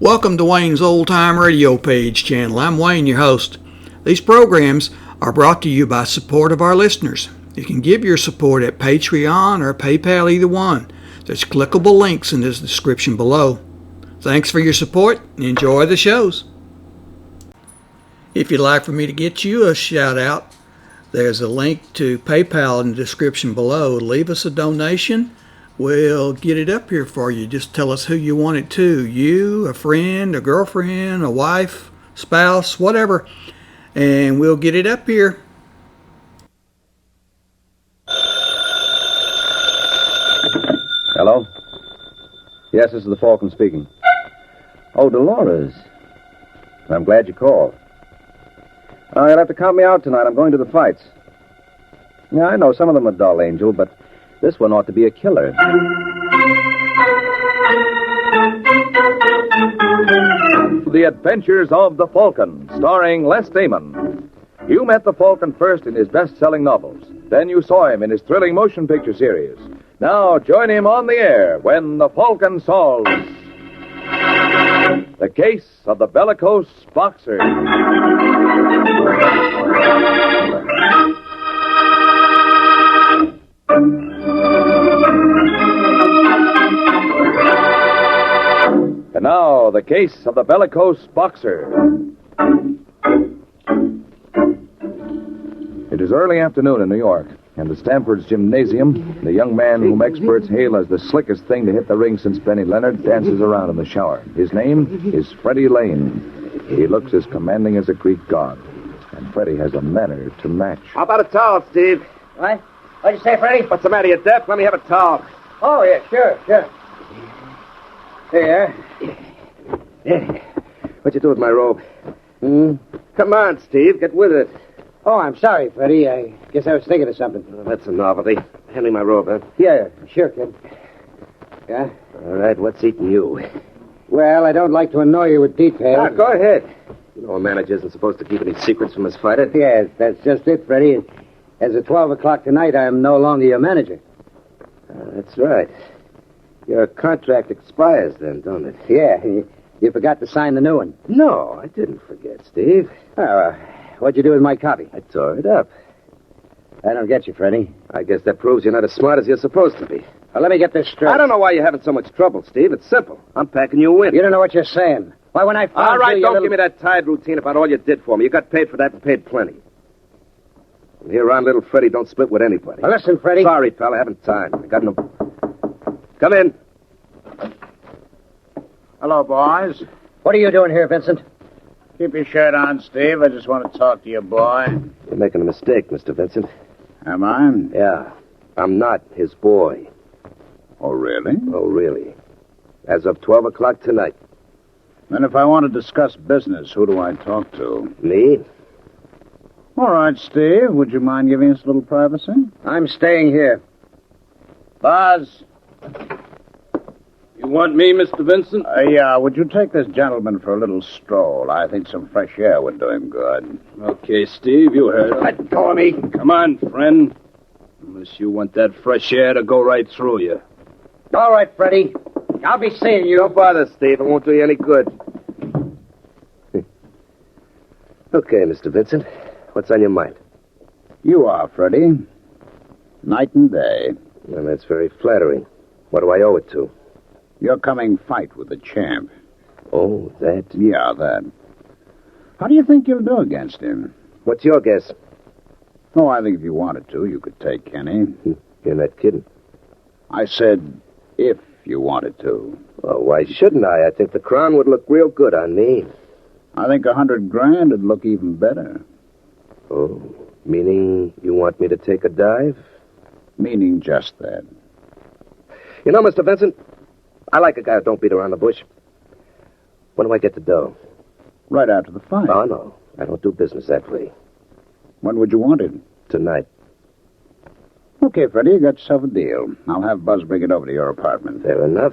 Welcome to Wayne's Old Time Radio Page channel. I'm Wayne, your host. These programs are brought to you by support of our listeners. You can give your support at Patreon or PayPal, either one. There's clickable links in the description below. Thanks for your support and enjoy the shows. If you'd like for me to get you a shout out, there's a link to PayPal in the description below. Leave us a donation. We'll get it up here for you. Just tell us who you want it to. You, a friend, a girlfriend, a wife, spouse, whatever. And we'll get it up here. Hello? Yes, this is the Falcon speaking. Oh, Dolores. I'm glad you called. You'll have to count me out tonight. I'm going to the fights. Yeah, I know some of them are dull, Angel, but this one ought to be a killer. The Adventures of the Falcon, starring Les Damon. You met the Falcon first in his best-selling novels. Then you saw him in his thrilling motion picture series. Now join him on the air when the Falcon solves the case of the Bellicose boxer. And now, the case of the Bellicose boxer. It is early afternoon in New York, and the Stanford Gymnasium, the young man whom experts hail as the slickest thing to hit the ring since Benny Leonard, dances around in the shower. His name is Freddy Lane. He looks as commanding as a Greek god, and Freddy has a manner to match. How about a towel, Steve? What? What'd you say, Freddy? What's the matter, you deaf? Let me have a towel. Oh, yeah, sure. Here. What'd you do with my robe? Come on, Steve. Get with it. Oh, I'm sorry, Freddy. I guess I was thinking of something. Well, that's a novelty. Hand me my robe, huh? Yeah, sure, kid. Yeah? All right, what's eating you? Well, I don't like to annoy you with details. Go ahead. You know a manager isn't supposed to keep any secrets from his fighter. Yes, that's just it, Freddy. As of 12 o'clock tonight, I am no longer your manager. That's right. Your contract expires then, don't it? Yeah, you forgot to sign the new one. No, I didn't forget, Steve. What'd you do with my copy? I tore it up. I don't get you, Freddy. I guess that proves you're not as smart as you're supposed to be. Well, let me get this straight. I don't know why you're having so much trouble, Steve. It's simple. I'm packing you in. You don't know what you're saying. Why, when I found All right, you, don't give me that tired routine about all you did for me. You got paid for that and paid plenty. From here on, little Freddy don't split with anybody. Well, listen, Freddy. Sorry, pal, I haven't time. I got no... Come in. Hello, boys. What are you doing here, Vincent? Keep your shirt on, Steve. I just want to talk to you, boy. You're making a mistake, Mr. Vincent. Am I? Yeah. I'm not his boy. Oh, really? Oh, really? As of 12 o'clock tonight. Then if I want to discuss business, who do I talk to? Me? All right, Steve. Would you mind giving us a little privacy? I'm staying here. Buzz. You want me, Mr. Vincent? Yeah, would you take this gentleman for a little stroll? I think some fresh air would do him good. Okay, Steve, you heard it. Let go of me. Come on, friend. Unless you want that fresh air to go right through you. All right, Freddy. I'll be seeing you. Don't bother, Steve. It won't do you any good. Okay, Mr. Vincent. What's on your mind? You are, Freddy. Night and day. Well, that's very flattering. What do I owe it to? Your coming fight with the champ. Oh, that? Yeah, that. How do you think you'll do against him? What's your guess? Oh, I think if you wanted to, you could take Kenny. You're not kidding. I said, if you wanted to. Oh, why shouldn't I? I think the crown would look real good on me. I think $100,000 would look even better. Oh, meaning you want me to take a dive? Meaning just that. You know, Mr. Vincent, I like a guy who don't beat around the bush. When do I get the dough? Right after the fight. Oh, no. I don't do business that way. When would you want it? Tonight. Okay, Freddy, you got yourself a deal. I'll have Buzz bring it over to your apartment. Fair enough.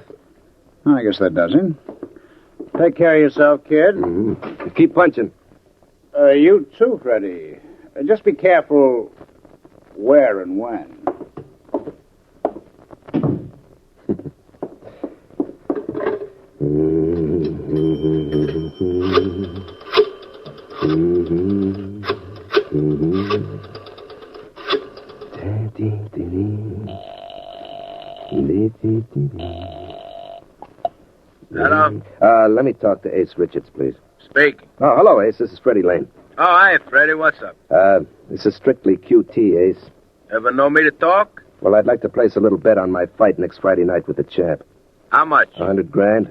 I guess that does it. Take care of yourself, kid. Mm-hmm. Keep punching. You too, Freddy. Just be careful where and when. Hello? Let me talk to Ace Richards, please. Speaking. Oh, hello, Ace. This is Freddy Lane. Oh, hi, Freddy. What's up? This is strictly QT, Ace. Ever know me to talk? Well, I'd like to place a little bet on my fight next Friday night with the champ. How much? $100,000.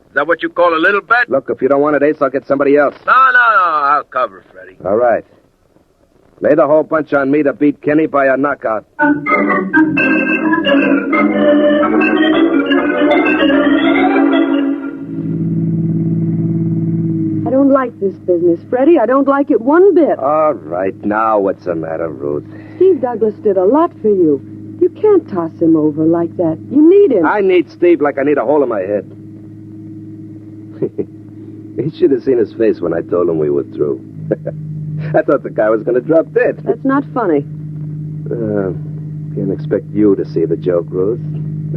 Is that what you call a little bet? Look, if you don't want it, Ace, I'll get somebody else. No. I'll cover, Freddy. All right. Lay the whole bunch on me to beat Kenny by a knockout. I don't like this business, Freddy. I don't like it one bit. All right. Now, what's the matter, Ruth? Steve Douglas did a lot for you. You can't toss him over like that. You need him. I need Steve like I need a hole in my head. He should have seen his face when I told him we were through. I thought the guy was going to drop dead. That's not funny. Can't expect you to see the joke, Ruth.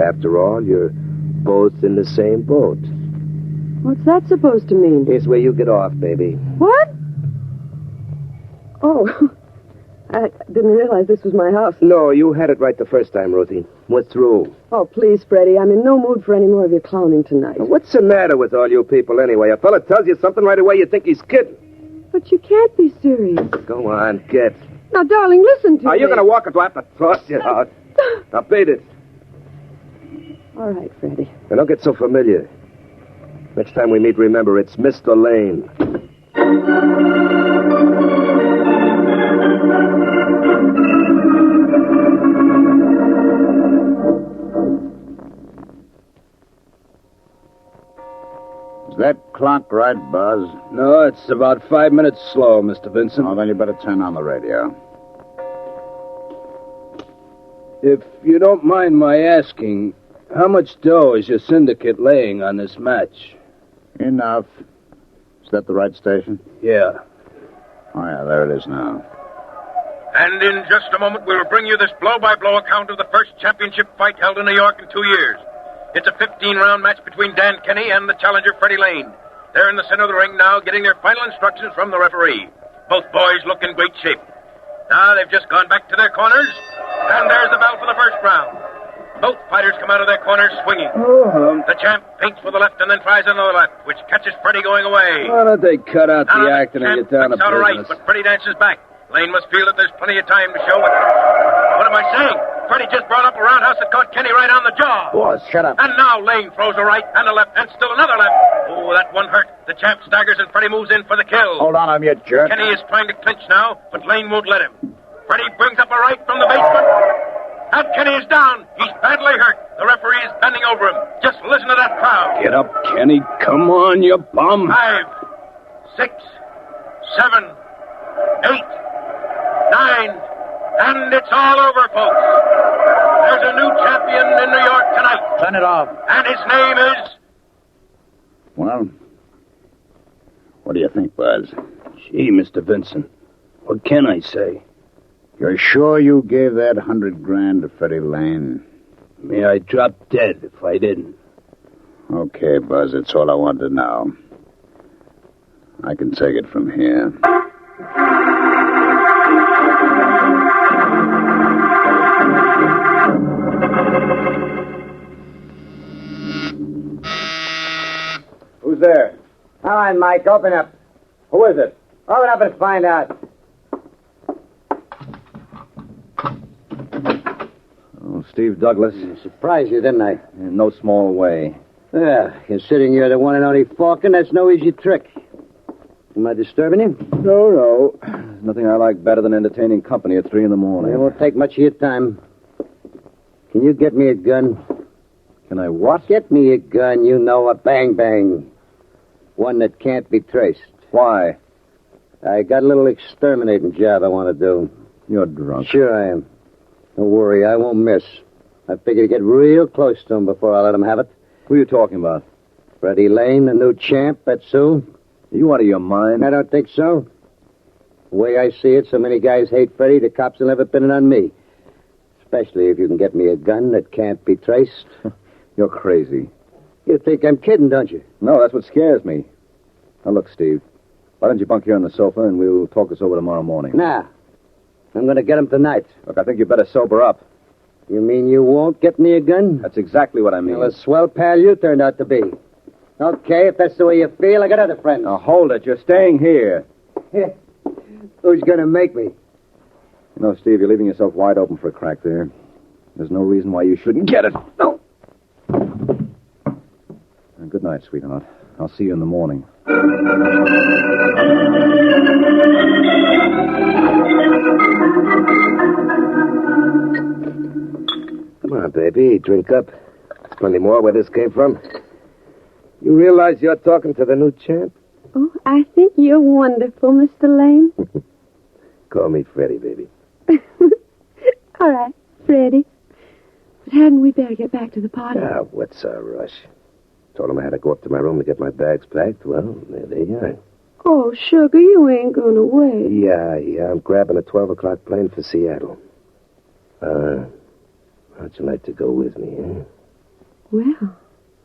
After all, you're both in the same boat. What's that supposed to mean? Here's where you get off, baby. What? Oh, I didn't realize this was my house. No, you had it right the first time, Ruthie. We're through. Oh, please, Freddy. I'm in no mood for any more of your clowning tonight. What's the matter with all you people anyway? A fella tells you something right away, you think he's kidding. But you can't be serious. Go on, get. Now, darling, listen to me. Are you going to walk or do I have to toss you out? Now, beat it. All right, Freddy. And don't get so familiar. Next time we meet, remember, it's Mr. Lane. Is that clock right, Buzz? No, it's about 5 minutes slow, Mr. Vincent. Oh, then you better turn on the radio. If you don't mind my asking, how much dough is your syndicate laying on this match? Enough. Is that the right station? Yeah. Oh, yeah, there it is now. And in just a moment, we will bring you this blow-by-blow account of the first championship fight held in New York in 2 years. It's a 15-round match between Dan Kenny and the challenger, Freddy Lane. They're in the center of the ring now, getting their final instructions from the referee. Both boys look in great shape. Now they've just gone back to their corners, and there's the bell for the first round. Both fighters come out of their corners swinging. The champ feints for the left and then tries another left, which catches Freddy going away. Why don't they cut out Now the the acting and champ get down to flicks out a right, business? but Freddy dances back. Lane must feel that there's plenty of time to show what am I saying? Freddy just brought up a roundhouse that caught Kenny right on the jaw. Boss, shut up. And now Lane throws a right and a left and still another left. Oh, that one hurt. The champ staggers and Freddy moves in for the kill. Hold on, I'm your jerk. Kenny is trying to clinch now, but Lane won't let him. Freddy brings up a right from the basement. And Kenny is down. He's badly hurt. The referee is bending over him. Just listen to that crowd. Get up, Kenny. Come on, you bum. 5, 6, 7, 8, 9, and it's all over, folks. There's a new champion in New York tonight. Turn it off. And his name is... Well, what do you think, Buzz? Gee, Mr. Vincent, what can I say? You're sure you gave that $100,000 to Freddy Lane? May I drop dead if I didn't. Okay, Buzz, that's all I wanted to know. I can take it from here. Who's there? All right, Mike, open up. Who is it? Open up and find out. Oh, Steve Douglas. Surprised you, didn't I? In no small way. Yeah, considering you're the one and only Falcon, that's no easy trick. Am I disturbing you? No. There's nothing I like better than entertaining company at 3 in the morning. It won't take much of your time. Can you get me a gun? Can I what? Get me a gun, you know, a bang-bang. One that can't be traced. Why? I got a little exterminating job I want to do. You're drunk. Sure I am. Don't worry, I won't miss. I figure to get real close to him before I let him have it. Who are you talking about? Freddy Lane, the new champ, that's who. Are you out of your mind? I don't think so. The way I see it, so many guys hate Freddy, the cops will never pin it on me. Especially if you can get me a gun that can't be traced. You're crazy. You think I'm kidding, don't you? No, that's what scares me. Now, look, Steve. Why don't you bunk here on the sofa and we'll talk this over tomorrow morning? Nah. I'm going to get him tonight. Look, I think you better sober up. You mean you won't get me a gun? That's exactly what I mean. Well, a swell pal you turned out to be. Okay, if that's the way you feel, I got other friends. Now, hold it. You're staying here. Who's going to make me? You know, Steve, you're leaving yourself wide open for a crack there. There's no reason why you shouldn't get it. No. Good night, sweetheart. I'll see you in the morning. Come on, baby. Drink up. There's plenty more where this came from. You realize you're talking to the new champ? Oh, I think you're wonderful, Mr. Lane. Call me Freddy, baby. All right, Freddy. But hadn't we better get back to the party? Ah, what's a rush? Told him I had to go up to my room to get my bags packed. Well, there they are. Oh, sugar, you ain't gonna wait. Yeah. I'm grabbing a 12 o'clock plane for Seattle. How'd you like to go with me, eh? Well,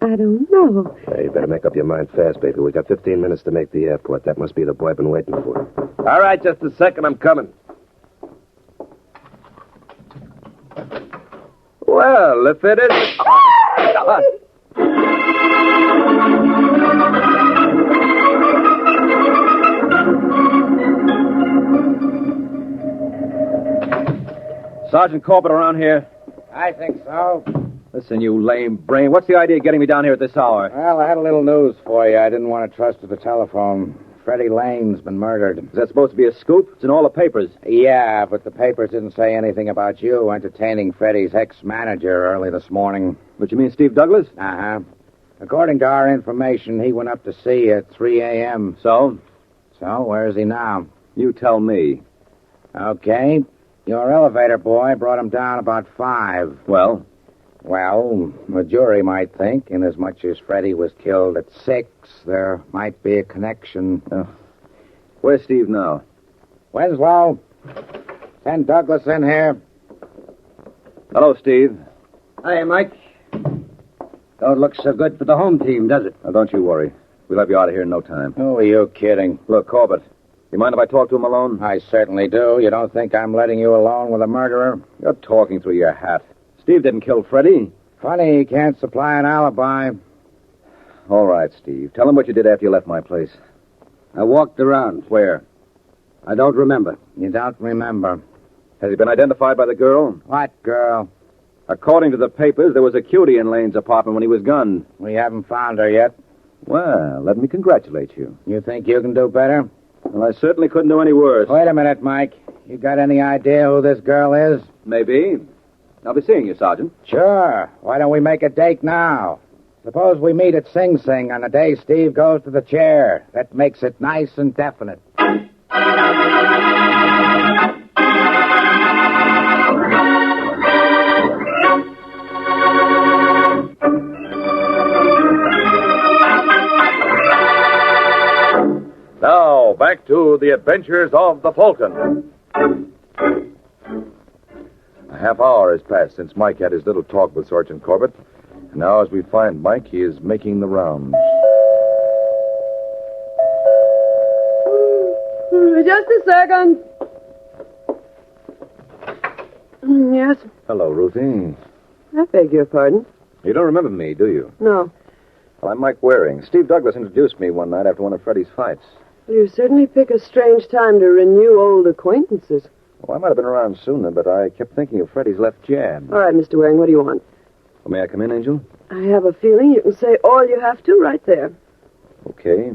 I don't know. Hey, you better make up your mind fast, baby. We got 15 minutes to make the airport. That must be the boy I've been waiting for. All right, just a second. I'm coming. Well, if it is... Sergeant Corbett around here? I think so. Listen, you lame brain. What's the idea of getting me down here at this hour? Well, I had a little news for you. I didn't want to trust to the telephone. Freddy Lane's been murdered. Is that supposed to be a scoop? It's in all the papers. Yeah, but the papers didn't say anything about you entertaining Freddy's ex-manager early this morning. But you mean Steve Douglas? Uh-huh. According to our information, he went up to sea at 3 a.m. So? So, where is he now? You tell me. Okay. Your elevator boy brought him down about 5. Well? Well, the jury might think, inasmuch as Freddy was killed at 6, there might be a connection. Where's Steve now? Winslow, send Douglas in here. Hello, Steve. Hi, Mike. Don't look so good for the home team, does it? Now, don't you worry. We'll have you out of here in no time. Who are you kidding? Look, Corbett, you mind if I talk to him alone? I certainly do. You don't think I'm letting you alone with a murderer? You're talking through your hat. Steve didn't kill Freddy. Funny he can't supply an alibi. All right, Steve. Tell him what you did after you left my place. I walked around. Where? I don't remember. You don't remember. Has he been identified by the girl? What girl? According to the papers, there was a cutie in Lane's apartment when he was gunned. We haven't found her yet. Well, let me congratulate you. You think you can do better? Well, I certainly couldn't do any worse. Wait a minute, Mike. You got any idea who this girl is? Maybe. I'll be seeing you, Sergeant. Sure. Why don't we make a date now? Suppose we meet at Sing Sing on the day Steve goes to the chair. That makes it nice and definite. Now, back to the adventures of the Falcon. A half hour has passed since Mike had his little talk with Sergeant Corbett. And now, as we find Mike, he is making the rounds. Just a second. Yes, Hello, Ruthie. I beg your pardon. You don't remember me, do you? No. Well, I'm Mike Waring. Steve Douglas introduced me one night after one of Freddy's fights. You certainly pick a strange time to renew old acquaintances. Well, I might have been around sooner, but I kept thinking of Freddy's left jab. All right, Mr. Waring, what do you want? Well, may I come in, Angel? I have a feeling you can say all you have to right there. Okay.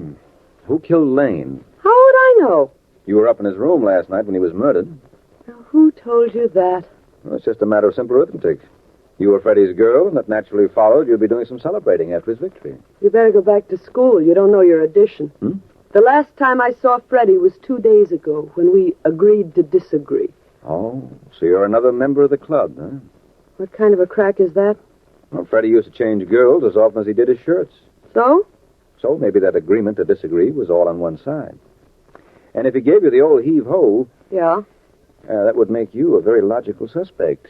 Who killed Lane? How would I know? You were up in his room last night when he was murdered. Now, who told you that? Well, it's just a matter of simple arithmetic. You were Freddy's girl, and that naturally followed you'd be doing some celebrating after his victory. You better go back to school. You don't know your addition. The last time I saw Freddy was 2 days ago, when we agreed to disagree. Oh, so you're another member of the club, huh? What kind of a crack is that? Well, Freddy used to change girls as often as he did his shirts. So? So maybe that agreement to disagree was all on one side. And if he gave you the old heave-ho... Yeah? that would make you a very logical suspect.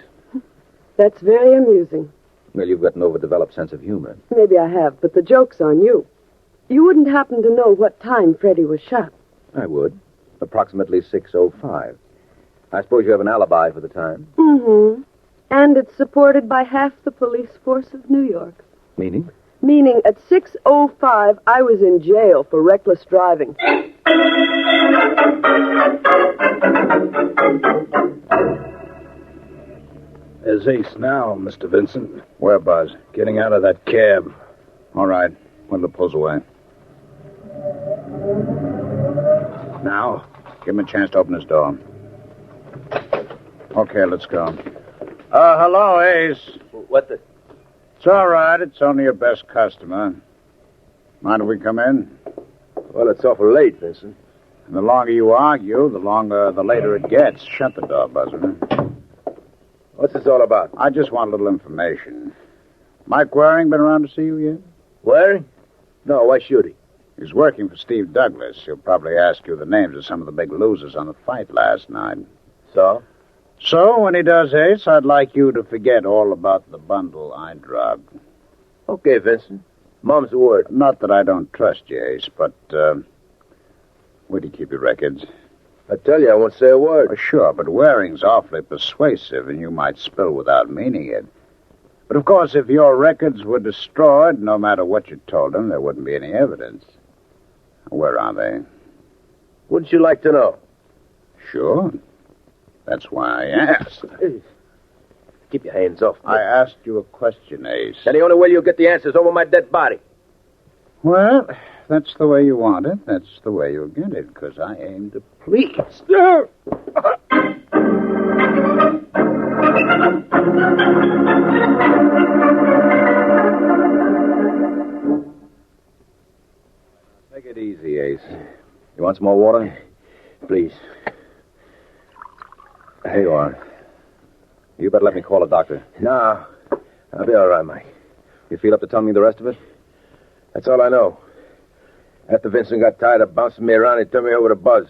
That's very amusing. Well, you've got an overdeveloped sense of humor. Maybe I have, but the joke's on you. You wouldn't happen to know what time Freddy was shot. I would. Approximately 6:05. I suppose you have an alibi for the time. Mm-hmm. And it's supported by half the police force of New York. Meaning? Meaning at 6:05, I was in jail for reckless driving. There's Ace now, Mr. Vincent. Where, Buzz? Getting out of that cab. All right. Windlaw pulls away. Now? Give him a chance to open his door. Okay, let's go. Hello, Ace. What the... It's all right. It's only your best customer. Mind if we come in? Well, it's awful late, Vincent. And the longer you argue, the later it gets. Shut the door, Buzzer. What's this all about? I just want a little information. Mike Waring been around to see you yet? Waring? No, why should he? He's working for Steve Douglas. He'll probably ask you the names of some of the big losers on the fight last night. So? So, when he does, Ace, I'd like you to forget all about the bundle I drugged. Okay, Vincent. Mom's word. Not that I don't trust you, Ace, but, where do you keep your records? I tell you, I won't say a word. Well, sure, but Waring's awfully persuasive, and you might spill without meaning it. But, of course, if your records were destroyed, no matter what you told him, there wouldn't be any evidence. Where are they? Wouldn't you like to know? Sure. That's why I asked. Keep your hands off me. I asked you a question, Ace. And the only way you'll get the answers over my dead body. Well, that's the way you want it. That's the way you'll get it, because I aim to please. Take it easy, Ace. You want some more water? Please. Here you are. You better let me call a doctor. No, I'll be all right, Mike. You feel up to telling me the rest of it? That's all I know. After Vincent got tired of bouncing me around, he turned me over to Buzz.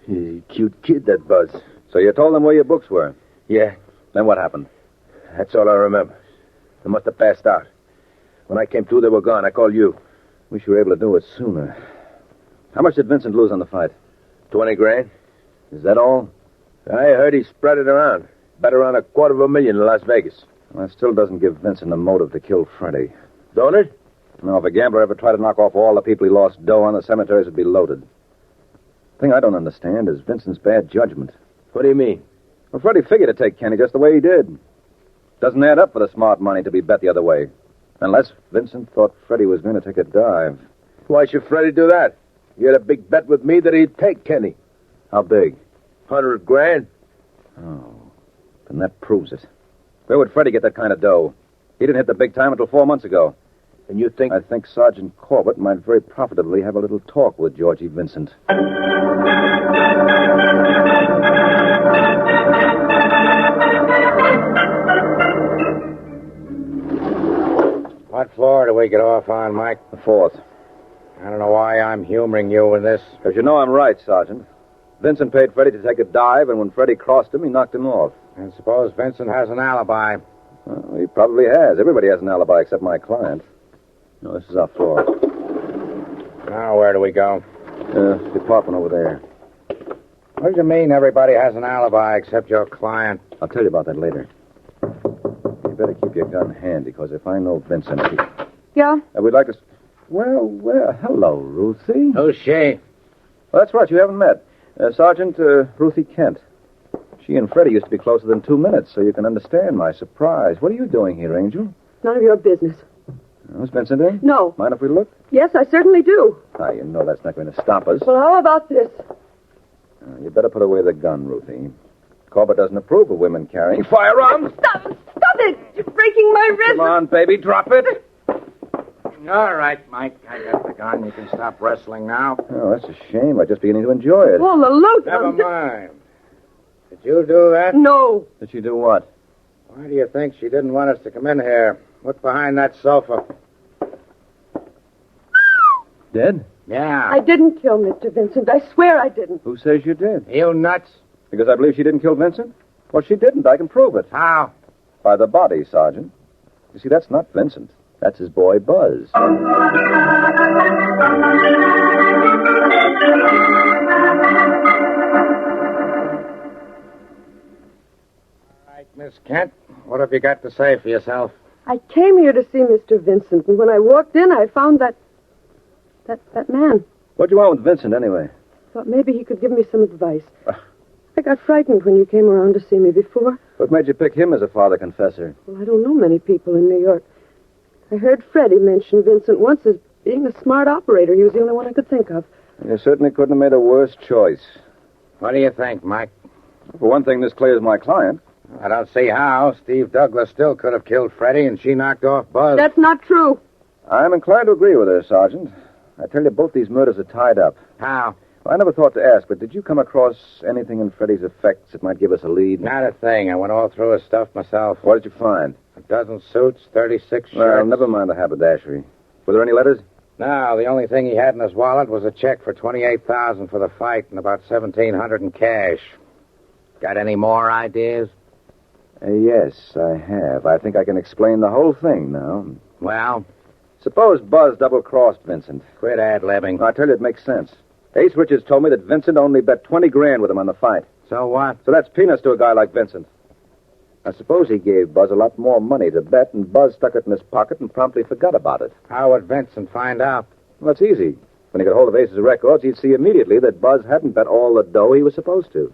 He's a cute kid, that Buzz. So you told them where your books were? Yeah. Then what happened? That's all I remember. They must have passed out. When I came to, they were gone. I called you. Wish you were able to do it sooner. How much did Vincent lose on the fight? 20 grand. Is that all? I heard he spread it around. Bet around $250,000 in Las Vegas. Well, that still doesn't give Vincent a motive to kill Freddy. Don't it? No, if a gambler ever tried to knock off all the people he lost dough on, the cemeteries would be loaded. The thing I don't understand is Vincent's bad judgment. What do you mean? Well, Freddy figured to take Kenny just the way he did. Doesn't add up for the smart money to be bet the other way. Unless Vincent thought Freddy was going to take a dive. Why should Freddy do that? He had a big bet with me that he'd take Kenny. How big? 100 grand. Oh, then that proves it. Where would Freddy get that kind of dough? He didn't hit the big time until 4 months ago. And you think... I think Sergeant Corbett might very profitably have a little talk with Georgie Vincent. What floor do we get off on, Mike? The 4th. I don't know why I'm humoring you with this. Because you know I'm right, Sergeant. Vincent paid Freddy to take a dive, and when Freddy crossed him, he knocked him off. And suppose Vincent has an alibi. Well, he probably has. Everybody has an alibi except my client. No, this is our floor. Now, where do we go? Department over there. What do you mean everybody has an alibi except your client? I'll tell you about that later. You better keep your gun handy, because if I know Vincent... Yeah? We'd like to... Well, hello, Ruthie. Who's she? Well, that's right, you haven't met. Sergeant Ruthie Kent. She and Freddy used to be closer than 2 minutes, so you can understand my surprise. What are you doing here, Angel? None of your business. Is Vincent in? No. Mind if we look? Yes, I certainly do. You know that's not going to stop us. Well, how about this? You better put away the gun, Ruthie. Corbett doesn't approve of women carrying firearms. Stop it! You're breaking my wrist. Come on, baby, drop it. All right, Mike. I got the gun. You can stop wrestling now. Oh, that's a shame. I'm just beginning to enjoy it. Well, the loot... Never mind. Did you do that? No. Did she do what? Why do you think she didn't want us to come in here? Look behind that sofa. Dead? Yeah. I didn't kill Mr. Vincent. I swear I didn't. Who says you did? You nuts? Because I believe she didn't kill Vincent? Well, she didn't. I can prove it. How? By the body, Sergeant. You see, that's not Vincent. That's his boy, Buzz. All right, Miss Kent, what have you got to say for yourself? I came here to see Mr. Vincent, and when I walked in, I found that man. What do you want with Vincent, anyway? Thought maybe he could give me some advice. I got frightened when you came around to see me before. What made you pick him as a father confessor? Well, I don't know many people in New York. I heard Freddy mention Vincent once as being a smart operator. He was the only one I could think of. You certainly couldn't have made a worse choice. What do you think, Mike? For one thing, this clears my client. I don't see how. Steve Douglas still could have killed Freddy, and she knocked off Buzz. That's not true. I'm inclined to agree with her, Sergeant. I tell you, both these murders are tied up. How? I never thought to ask, but did you come across anything in Freddy's effects that might give us a lead? Not a thing. I went all through his stuff myself. What did you find? A dozen suits, 36 shirts. Well, never mind the haberdashery. Were there any letters? No, the only thing he had in his wallet was a check for $28,000 for the fight and about $1,700 in cash. Got any more ideas? Yes, I have. I think I can explain the whole thing now. Well? Suppose Buzz double-crossed Vincent. Quit ad-libbing. I tell you, it makes sense. Ace Richards told me that Vincent only bet 20 grand with him on the fight. So what? So that's peanuts to a guy like Vincent. I suppose he gave Buzz a lot more money to bet, and Buzz stuck it in his pocket and promptly forgot about it. How would Vincent find out? Well, that's easy. When he got hold of Ace's records, he'd see immediately that Buzz hadn't bet all the dough he was supposed to.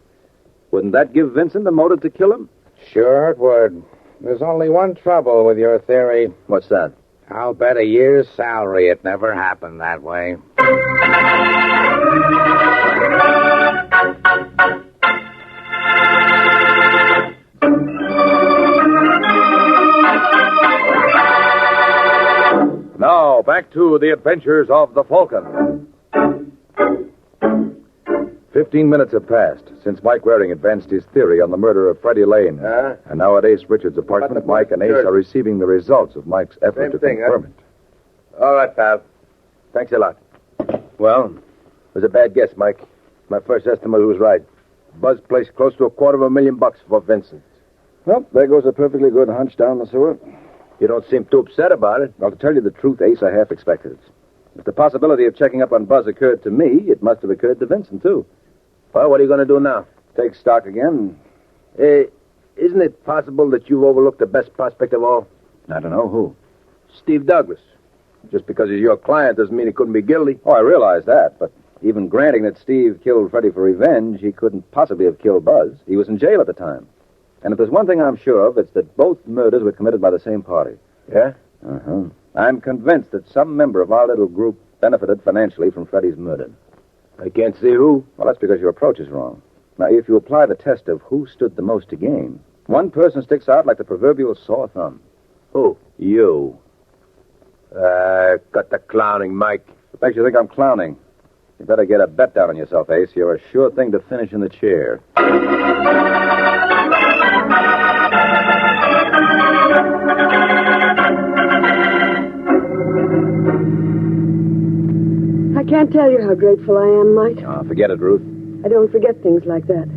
Wouldn't that give Vincent the motive to kill him? Sure it would. There's only one trouble with your theory. What's that? I'll bet a year's salary it never happened that way. Now, back to the adventures of the Falcon. 15 minutes have passed since Mike Waring advanced his theory on the murder of Freddy Lane. And now at Ace Richards' apartment, Mike and Ace are receiving the results of Mike's effort to confirm it. All right, pal. Thanks a lot. Well, it was a bad guess, Mike. My first estimate was right. Buzz placed close to $250,000 for Vincent. Well, there goes a perfectly good hunch down the sewer. You don't seem too upset about it. Well, to tell you the truth, Ace, I half expected it. If the possibility of checking up on Buzz occurred to me, it must have occurred to Vincent, too. Well, what are you going to do now? Take stock again. Isn't it possible that you've overlooked the best prospect of all? I don't know who. Steve Douglas. Just because he's your client doesn't mean he couldn't be guilty. Oh, I realize that, but even granting that Steve killed Freddy for revenge, he couldn't possibly have killed Buzz. He was in jail at the time. And if there's one thing I'm sure of, it's that both murders were committed by the same party. Yeah? Uh-huh. I'm convinced that some member of our little group benefited financially from Freddy's murder. I can't see who. Well, that's because your approach is wrong. Now, if you apply the test of who stood the most to gain, one person sticks out like the proverbial sore thumb. Who? You. Got the clowning, Mike. What makes you think I'm clowning? You better get a bet down on yourself, Ace. You're a sure thing to finish in the chair. I can't tell you how grateful I am, Mike. Oh, forget it, Ruth. I don't forget things like that.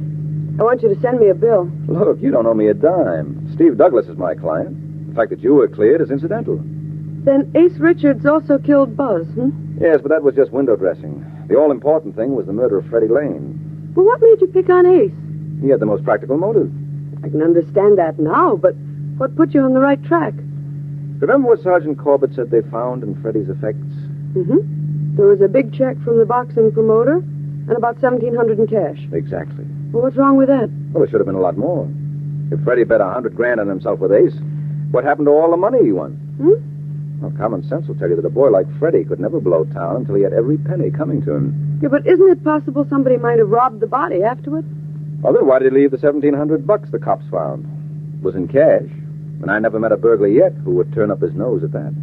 I want you to send me a bill. Look, you don't owe me a dime. Steve Douglas is my client. The fact that you were cleared is incidental. Then Ace Richards also killed Buzz, Yes, but that was just window dressing. The all-important thing was the murder of Freddy Lane. Well, what made you pick on Ace? He had the most practical motive. I can understand that now, but what put you on the right track? Remember what Sergeant Corbett said they found in Freddy's effects? Mm-hmm. There was a big check from the boxing promoter and about $1,700 in cash. Exactly. Well, what's wrong with that? Well, there should have been a lot more. If Freddy bet $100,000 on himself with Ace, what happened to all the money he won? Well, common sense will tell you that a boy like Freddy could never blow town until he had every penny coming to him. Yeah, but isn't it possible somebody might have robbed the body afterward? Well, then why did he leave the $1,700 the cops found? It was in cash, and I never met a burglar yet who would turn up his nose at that.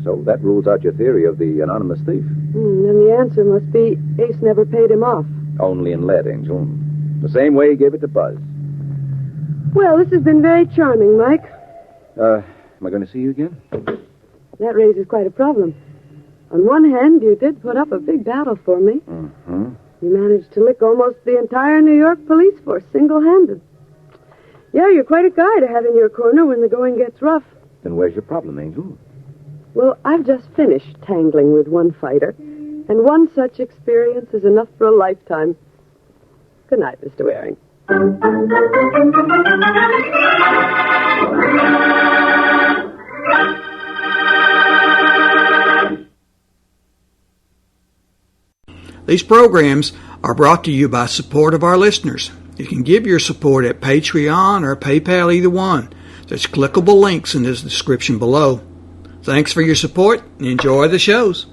So that rules out your theory of the anonymous thief. Then the answer must be Ace never paid him off. Only in lead, Angel. The same way he gave it to Buzz. Well, this has been very charming, Mike. Am I going to see you again? That raises quite a problem. On one hand, you did put up a big battle for me. Mm-hmm. You managed to lick almost the entire New York police force single-handed. Yeah, you're quite a guy to have in your corner when the going gets rough. Then where's your problem, Angel? Well, I've just finished tangling with one fighter, and one such experience is enough for a lifetime. Good night, Mr. Waring. These programs are brought to you by support of our listeners. You can give your support at Patreon or PayPal, either one. There's clickable links in the description below. Thanks for your support and enjoy the shows.